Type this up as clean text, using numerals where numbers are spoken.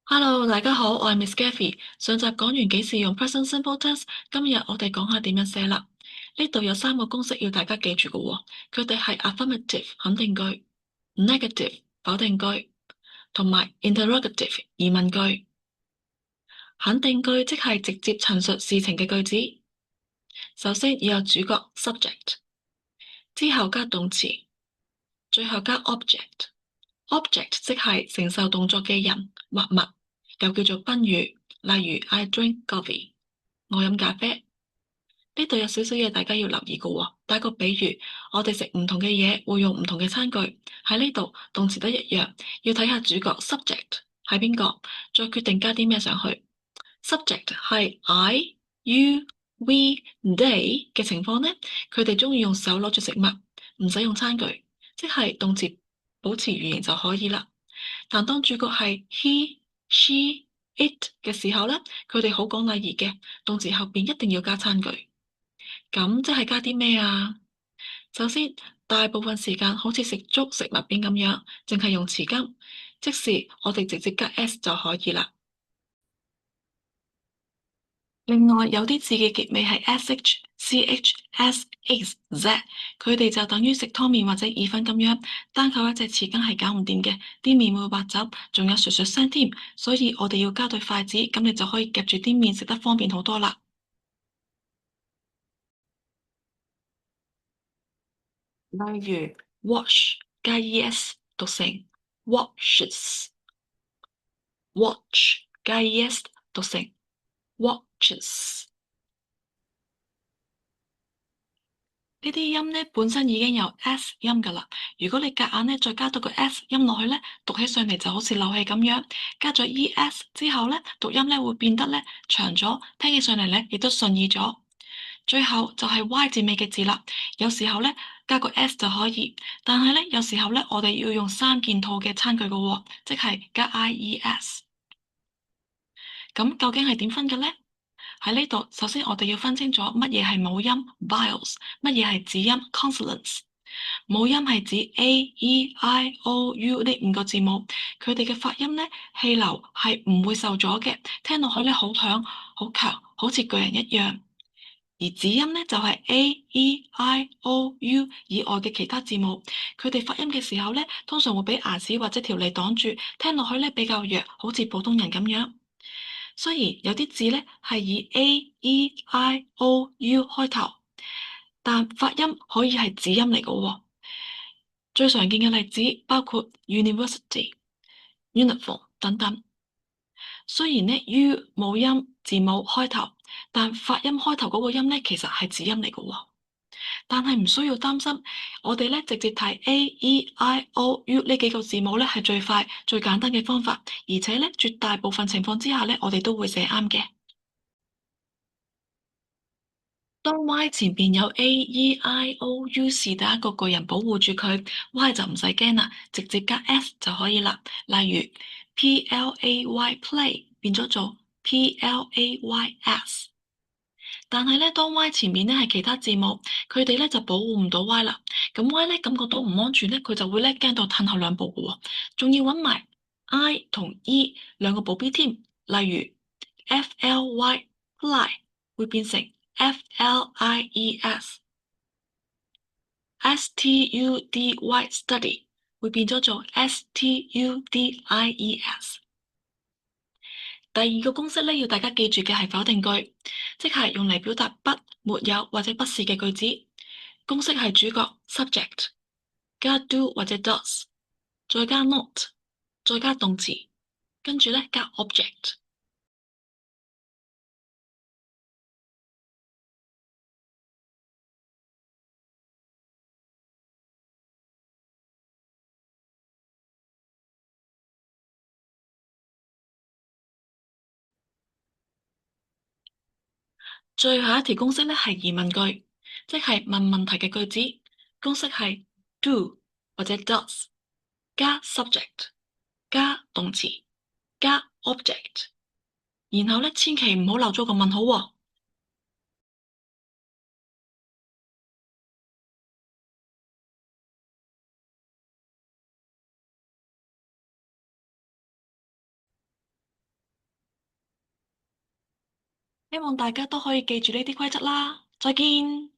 Hello，大家好，我係 Miss Gaffy。上集講完幾時用 present simple tense，今日我哋講下點樣寫啦。呢度有三個公式要大家記住嘅喎，佢哋係 affirmative 肯定句、negative 否定句同埋 interrogative 疑問句。肯定句即係直接陳述事情嘅句子，首先要有主角 subject，之後加動詞，最後加 object。object 即係承受動作嘅人或物，又叫做賓語，例如 I drink coffee，我飲咖啡。呢度有少少嘢大家要留意嘅喎，打個比喻，我哋食唔同嘅嘢會用唔同嘅餐具。喺呢度動詞都一樣，要睇下主角 subject 係邊個，再決定加啲咩上去。subject 係 I、you、we、they 嘅情況呢，佢哋中意用手攞住食物，唔使用餐具，即係動詞保持原形就可以啦。但當主角係 he、she、it 嘅時候呢，佢哋好講禮儀嘅，動詞後邊一定要加餐具。咁即係加啲咩啊？首先，大部分時間好似食粥、食麥片咁樣，淨係用詞根，即是我哋直接加 s 就可以啦。另外，有啲字嘅結尾係 sh、ch、s、x、z，佢哋就等於食湯麵或者意粉咁樣，單靠一隻詞根係搞唔掂嘅，啲麵會滑走，仲有唰唰聲添，所以我哋要加對筷子，咁你就可以夾住啲麵食得方便好多啦。例如 wash 加 es 讀成 washes，watch 加 es 讀成 watches。呢啲音咧本身已經有 s 音噶啦，如果你夾硬咧再加多個 s 音落去咧，讀起上嚟就好似漏氣咁樣。加咗 es 之後咧，讀音咧會變得咧長咗，聽起上嚟咧亦都順耳咗。最後就係 y 字尾嘅字啦，有時候咧加個 s 就可以，但係咧有時候咧我哋要用三件套嘅餐具噶喎，即係加 ies。咁究竟係點分嘅咧？喺呢度，首先我哋要分清楚乜嘢係母音 vowels，乜嘢係子音 consonants。母音係指 A、E、I、O、U 呢五個字母，佢哋嘅發音咧氣流係唔會受阻嘅，聽落去咧好響、好強，好似巨人一樣。而子音咧就係 A、E、I、O、U 以外嘅其他字母，佢哋發音嘅時候咧，通常會俾牙齒或者條脷擋住，聽落去咧比較弱，好似普通人咁樣。雖然有啲字咧係以 A、E、I、O、U 開頭，但發音可以係子音嚟嘅喎。最常見嘅例子包括 university、uniform 等等。雖然呢 U 母音字母開頭，但發音開頭嗰個音咧其實係子音嚟嘅喎。但係唔需要擔心，我哋咧直接睇 A、E、I、O、U 呢幾個字母咧係最快、最簡單嘅方法，而且咧絕大部分情況之下咧，我哋都會寫啱嘅。當 Y 前邊有 A、E、I、O、U 是第一個巨人保護住佢，Y 就唔使驚啦，直接加 S 就可以啦。例如 Play play 變咗做 Plays。但係咧，當 Y 前面咧係其他字母，佢哋咧就保護唔到 Y 啦。咁 Y 咧感覺到唔安全咧，佢就會咧驚到褪後兩步嘅喎，仲要揾埋 I 同 E 兩個保鏢添。例如 Fly fly 會變成 Flies，study 會變咗做 Studies。第二個公式咧，要大家記住嘅係否定句，即係用嚟表達不、沒有或者不是嘅句子。公式係主角 subject 加 do 或者 does，再加 not，再加動詞，跟住咧加 object。最後一條公式咧係疑問句，即係問問題嘅句子。公式係 do 或者 does 加 subject 加動詞加 object，然後咧千祈唔好漏咗個問號喎。希望大家都可以記住呢啲規則啦。再見。